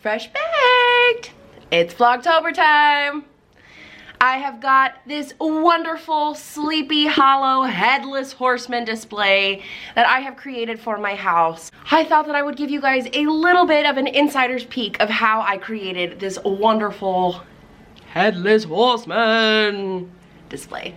Fresh baked! It's Vlogtober time! I have got this wonderful, sleepy, hollow, headless horseman display that I have created for my house. I thought that I would give you guys a little bit of an insider's peek of how I created this wonderful headless horseman display.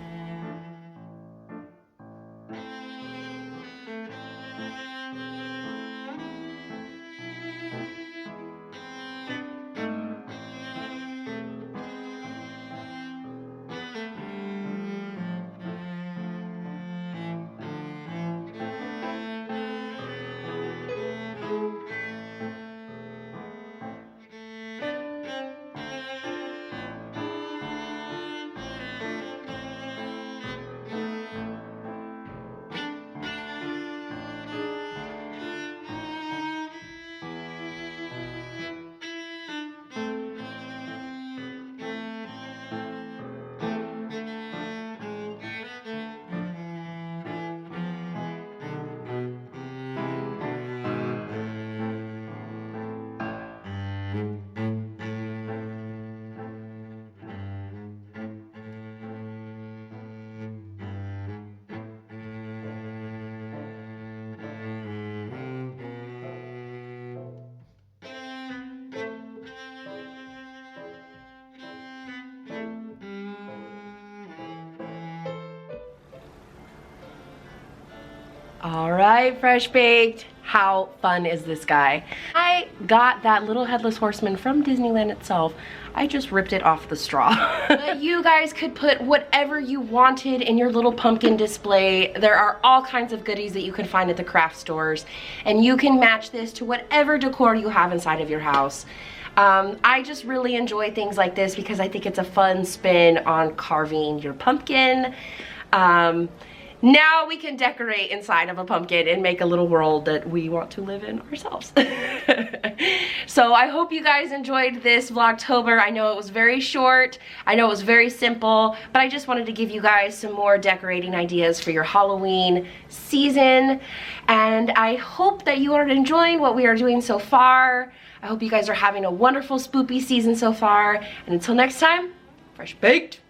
All right, fresh baked. How fun is this guy? I got that little headless horseman from Disneyland itself. I just ripped it off the straw. But you guys could put whatever you wanted in your little pumpkin display. There are all kinds of goodies that you can find at the craft stores, and you can match this to whatever decor you have inside of your house. I just really enjoy things like this because I think it's a fun spin on carving your pumpkin. Now we can decorate inside of a pumpkin and make a little world that we want to live in ourselves. So I hope you guys enjoyed this Vlogtober. I know it was very short. I know it was very simple, but I just wanted to give you guys some more decorating ideas for your Halloween season. And I hope that you are enjoying what we are doing so far. I hope you guys are having a wonderful spoopy season so far. And until next time, fresh baked.